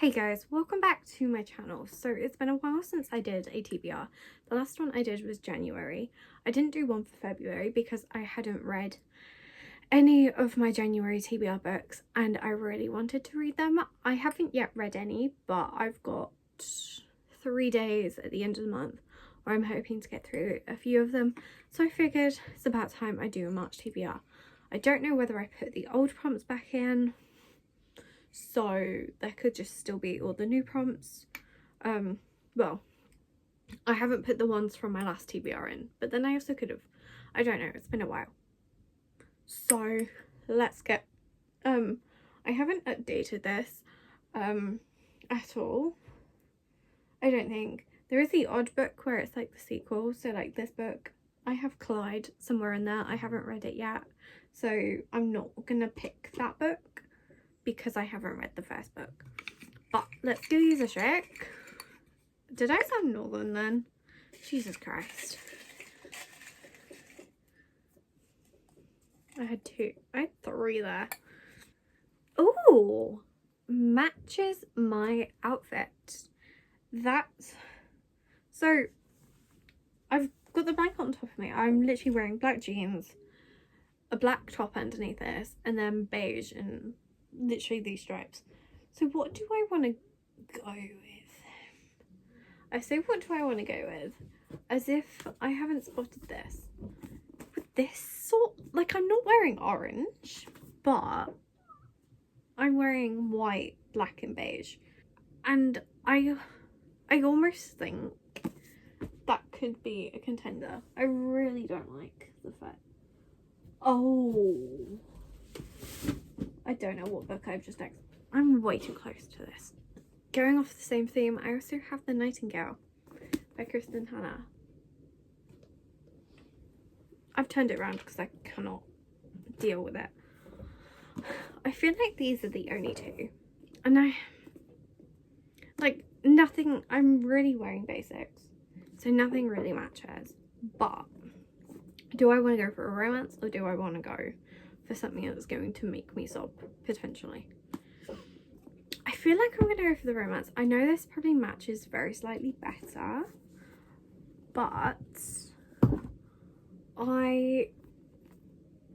Hey guys, welcome back to my channel. So it's been a while since I did a TBR. The last one I did was January. I didn't do one for February because I hadn't read any of my January TBR books and I really wanted to read them. I haven't yet read any, but I've got 3 days at the end of the month where I'm hoping to get through a few of them. So I figured it's about time I do a March TBR. I don't know whether I put the old prompts back in, so there could just still be all the new prompts. Well, I haven't put the ones from my last TBR in, but then I also could have. I don't know, it's been a while. So let's get, I haven't updated this at all. I don't think. There is the odd book where it's like the sequel, so like this book, I have Clyde somewhere in there. I haven't read it yet, so I'm not gonna pick that book because I haven't read the first book. But let's do these a shake. Did I sound northern then? Jesus Christ. I had 3 there. Ooh, matches my outfit. That's, so I've got the blanket on top of me. I'm literally wearing black jeans, a black top underneath this, and then beige and literally these stripes. So what do I want to go with? I say, what do I want to go with? As if I haven't spotted this. With this sort, like, I'm not wearing orange, but I'm wearing white, black and beige. And I almost think that could be a contender. I really don't like the fact. Oh, I don't know what book I've just I'm way too close to this. Going off the same theme, I also have The Nightingale by Kristen Hanna. I've turned it around because I cannot deal with it. I feel like these are the only two. And I, like, nothing, I'm really wearing basics, so nothing really matches. But do I want to go for a romance or do I want to go for something that's going to make me sob, potentially? I feel like I'm going to go for the romance. I know this probably matches very slightly better, but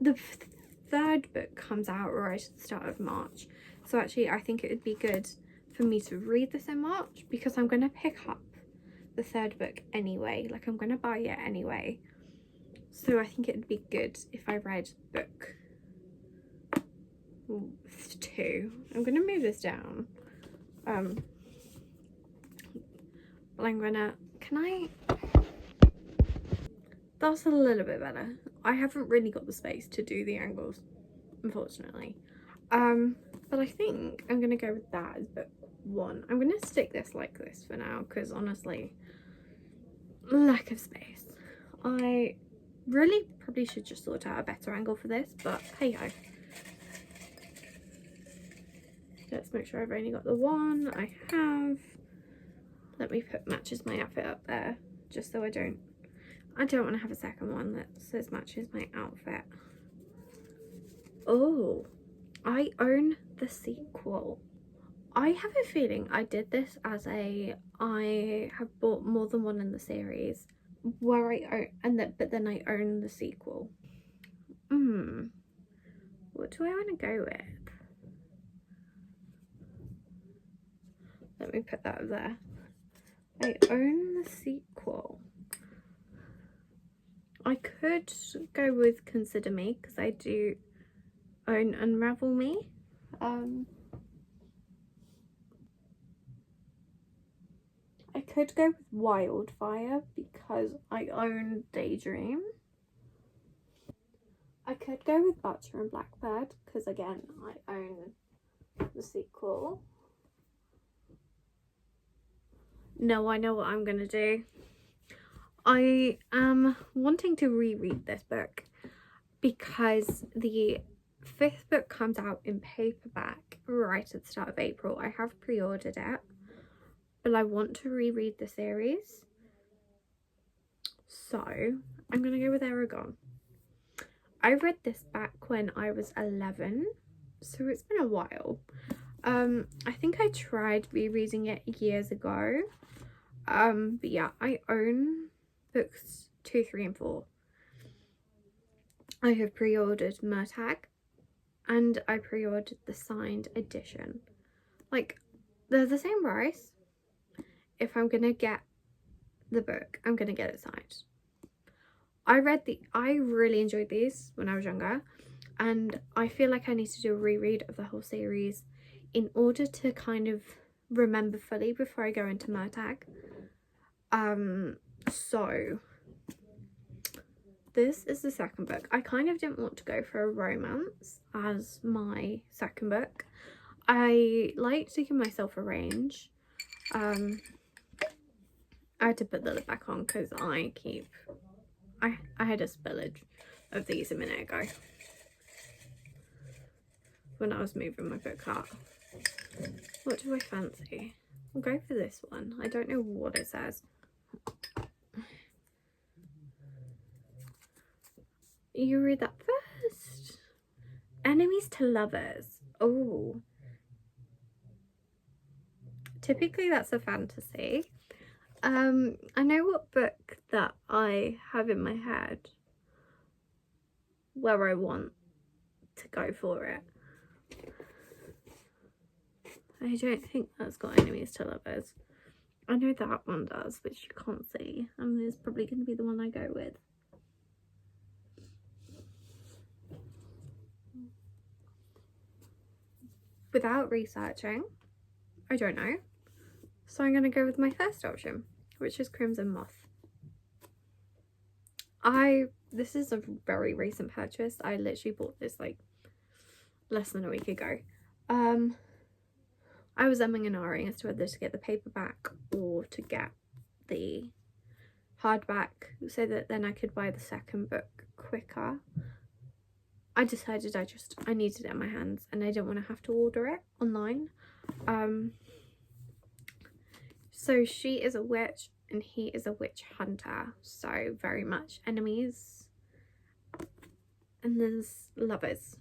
the third book comes out right at the start of March. So actually I think it would be good for me to read this in March because I'm going to pick up the third book anyway. Like, I'm going to buy it anyway. So I think it would be good if I read book 2. I'm going to move this down. But I'm going to, that's a little bit better. I haven't really got the space to do the angles, unfortunately. But I think I'm going to go with that as book 1. I'm going to stick this like this for now because honestly, lack of space. I really probably should just sort out a better angle for this, but hey ho. Let's make sure I've only got the one. I have. Let me put matches my outfit up there just so I don't want to have a second one that says matches my outfit. Oh, I own the sequel. I have a feeling I did this as I have bought more than one in the series where I own, but then I own the sequel. What do I want to go with? Let me put that there. I own the sequel. I could go with Consider Me because I do own Unravel Me. I could go with Wildfire because I own Daydream. I could go with Butcher and Blackbird because again I own the sequel. No, I know what I'm gonna do. I am wanting to reread this book because the 5th book comes out in paperback right at the start of April. I have pre-ordered it, but I want to reread the series. So I'm gonna go with Aragon. I read this back when I was 11, so it's been a while. I think I tried rereading it years ago. But yeah, I own books 2, 3 and 4. I have pre-ordered Murtagh, and I pre-ordered the signed edition. Like, they're the same price. If I'm gonna get the book, I'm gonna get it signed. I really enjoyed these when I was younger, and I feel like I need to do a reread of the whole series in order to kind of remember fully before I go into Murtagh. So this is the second book. I kind of didn't want to go for a romance as my second book. I like to give myself a range. I had to put the lid back on because I had a spillage of these a minute ago when I was moving my book cart. What do I fancy? I'll go for this one. I don't know what it says. You read that first. Enemies to lovers. Oh. Typically that's a fantasy. I know what book that I have in my head where I want to go for it. I don't think that's got enemies to lovers. I know that one does, which you can't see, and it's probably going to be the one I go with. Without researching, I don't know. So I'm going to go with my first option, which is Crimson Moth. This is a very recent purchase. I literally bought this like less than a week ago. I was umming and ahhing as to whether to get the paperback or to get the hardback so that then I could buy the second book quicker. I decided I needed it in my hands and I didn't want to have to order it online. So she is a witch and he is a witch hunter, so very much enemies. And there's lovers,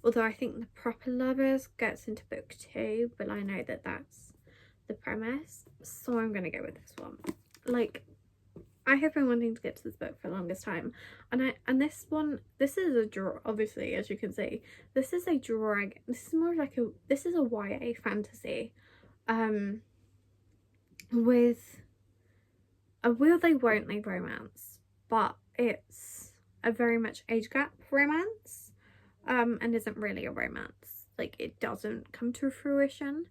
although I think the proper lovers gets into book 2, but I know that that's the premise, so I'm gonna go with this one. Like, I have been wanting to get to this book for the longest time, and this is a draw. Obviously, as you can see, this is a drag. This is more like this is a YA fantasy, with a will they won't they romance, but it's a very much age gap romance, and isn't really a romance. Like, it doesn't come to fruition.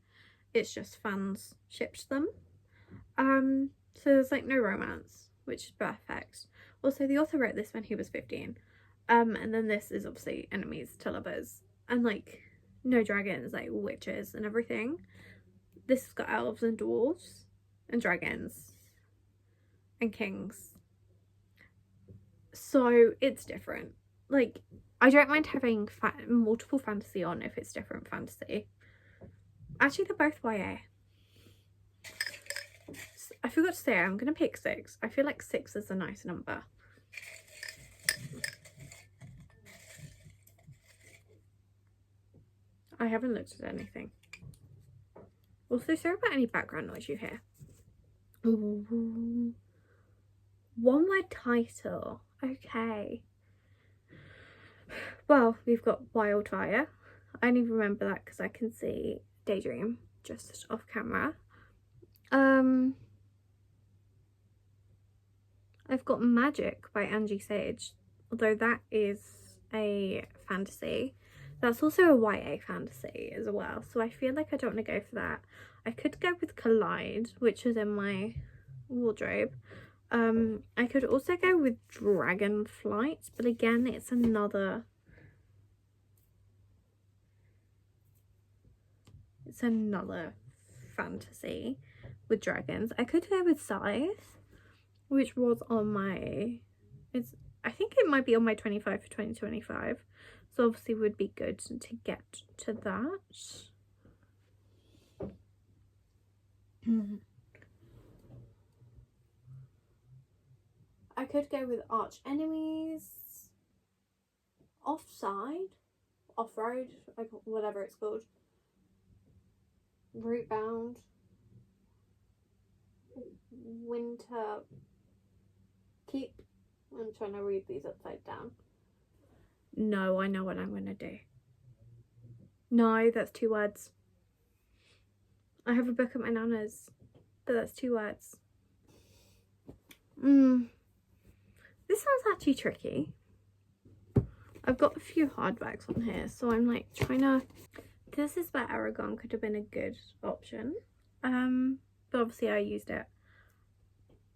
It's just fans shipped them. So there's like no romance, which is perfect. Also, the author wrote this when he was 15. And then this is obviously enemies to lovers, and like no dragons, like witches and everything. This has got elves and dwarves and dragons and kings, so it's different. Like, I don't mind having multiple fantasy on if it's different fantasy. Actually, they're both YA. I forgot to say, I'm gonna pick 6. I feel like 6 is a nice number. I haven't looked at anything. Also, sorry about any background noise you hear. Ooh. One word title. Okay. Well, we've got Wildfire. I only remember that because I can see Daydream just off camera. I've got Magic by Angie Sage, although that is a fantasy. That's also a YA fantasy as well, so I feel like I don't want to go for that. I could go with Collide, which is in my wardrobe. I could also go with Dragonflight, but again, it's another fantasy with dragons. I could go with Scythe, which was on my, I think it might be on my 25 for 2025, so obviously would be good to get to that. I could go with Arch Enemies, Offside, Off-Road, whatever it's called. Root Bound, Winter Keep. I'm trying to read these upside down. No, I know what I'm going to do. No, that's 2 words. I have a book at my nana's, but that's 2 words. This sounds actually tricky. I've got a few hardbacks on here, so I'm like trying to... This is where Aragon could have been a good option. But obviously I used it.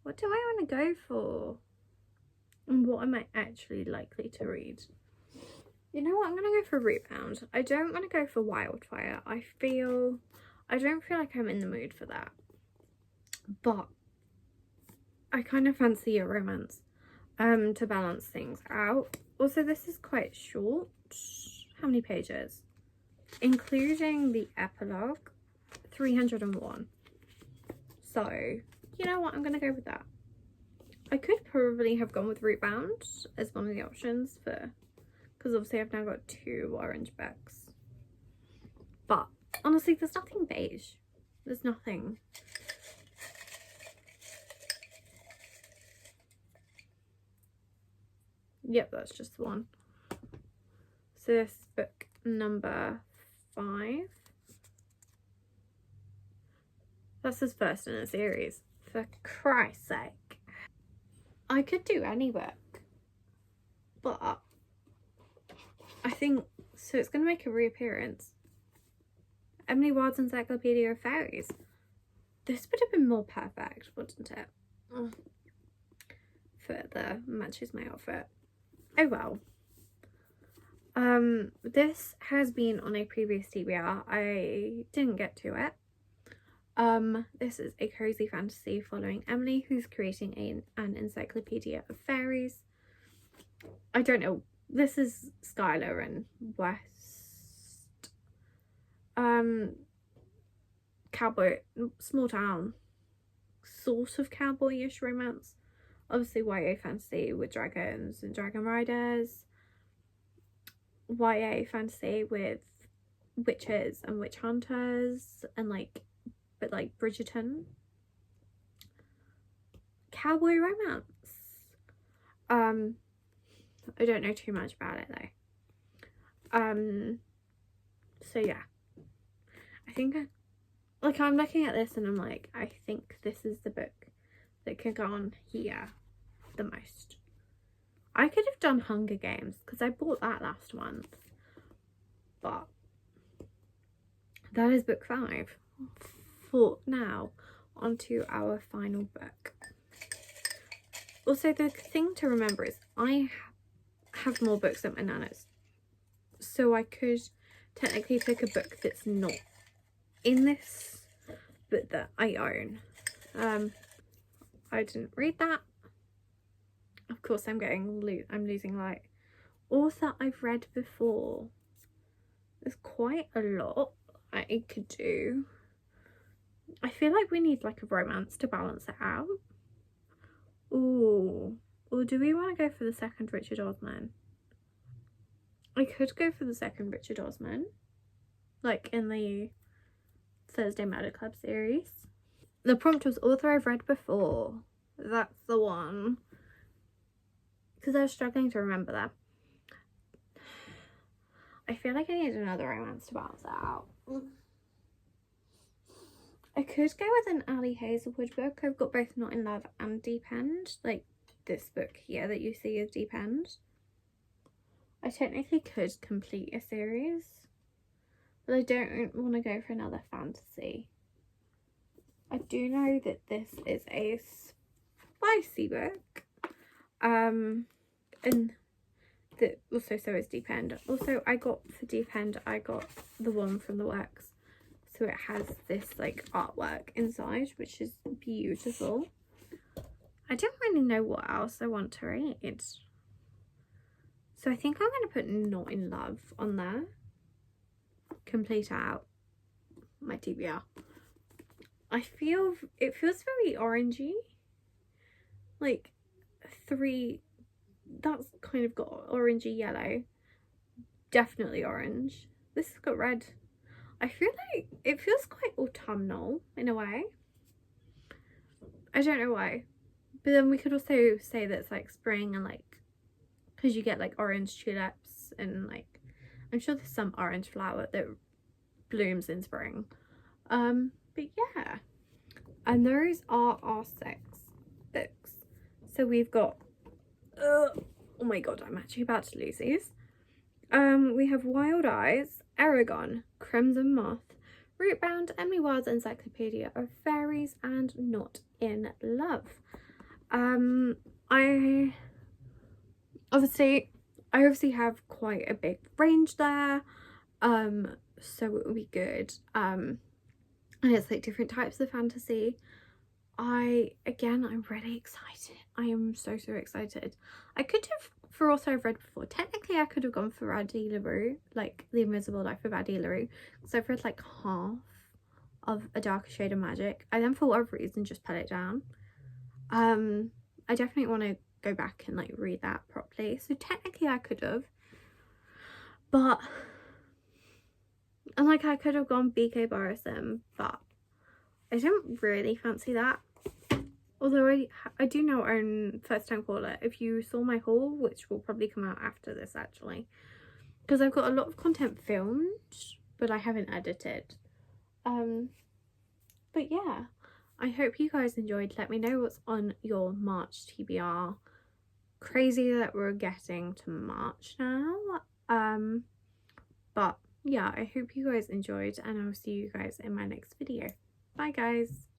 What do I want to go for? And what am I actually likely to read? You know what? I'm going to go for Rootbound. I don't want to go for Wildfire. I don't feel like I'm in the mood for that. But I kind of fancy a romance to balance things out. Also, this is quite short. How many pages? Including the epilogue, 301. So, you know what? I'm going to go with that. I could probably have gone with Rootbound as one of the options for... Because obviously I've now got 2 orange books. But, honestly, there's nothing beige. There's nothing. Yep, that's just the one. So this is book number 5. That's his first in a series. For Christ's sake. I could do any book. But I think, so it's going to make a reappearance. Emily Wild's Encyclopedia of Fairies. This would have been more perfect, wouldn't it? Oh. Further matches my outfit. Oh well. This has been on a previous TBR. I didn't get to it. This is a cozy fantasy following Emily, who's creating an encyclopedia of fairies. I don't know. This is Skylar and West. Cowboy, small town, sort of cowboyish romance. Obviously YA fantasy with dragons and dragon riders. YA fantasy with witches and witch hunters and but like Bridgerton. Cowboy romance. I don't know too much about it though. So yeah. I think I'm looking at this and I'm like, I think this is the book that could go on here the most. I could have done Hunger Games because I bought that last month, but that is book 5. For now, onto our final book. Also, the thing to remember is I have more books at my nana's, so I could technically pick a book that's not in this but that I own. I didn't read that. Of course, I'm losing light. Author I've read before. There's quite a lot I could do. I feel like we need like a romance to balance it out. Ooh. Or do we want to go for the second Richard Osman? I could go for the second Richard Osman. Like in the Thursday Murder Club series. The prompt was author I've read before. That's the one. Because I was struggling to remember that. I feel like I need another romance to balance that out. I could go with an Ali Hazelwood book. I've got both Not in Love and Deep End. Like this book here that you see is Deep End. I technically could complete a series. But I don't want to go for another fantasy. I do know that this is a spicy book. And that also so is Deep End. Also, I got for Deep End, I got the one from the works. So it has this like artwork inside, which is beautiful. I don't really know what else I want to read. So I think I'm going to put Not in Love on there. Complete out my TBR. It feels very orangey. Like 3, that's kind of got orangey yellow. Definitely orange. This has got red. I feel like it feels quite autumnal in a way. I don't know why. But then we could also say that it's like spring and like, because you get like orange tulips and like, I'm sure there's some orange flower that blooms in spring. But yeah. And those are our 6 books. So we've got, oh my god, I'm actually about to lose these. We have Wild Eyes, Aragon, Crimson Moth, Rootbound, Emily Wilde's Encyclopedia of Fairies, and Not in Love. I obviously have quite a big range there, so it will be good. And it's like different types of fantasy. I'm really excited. I am so excited. I could have, for also I've read before, technically I could have gone for Addie LaRue, like The Invisible Life of Addie LaRue, because I've read like half of A Darker Shade of Magic. I then for whatever reason just put it down. I definitely want to go back and like read that properly, so technically I could have, but and like I could have gone BK Barrism, but I don't really fancy that. Although I do now own First Time Caller. If you saw my haul, which will probably come out after this actually, because I've got a lot of content filmed but I haven't edited. But yeah, I hope you guys enjoyed. Let me know what's on your March TBR. Crazy that we're getting to March now. But yeah, I hope you guys enjoyed, and I'll see you guys in my next video. Bye guys.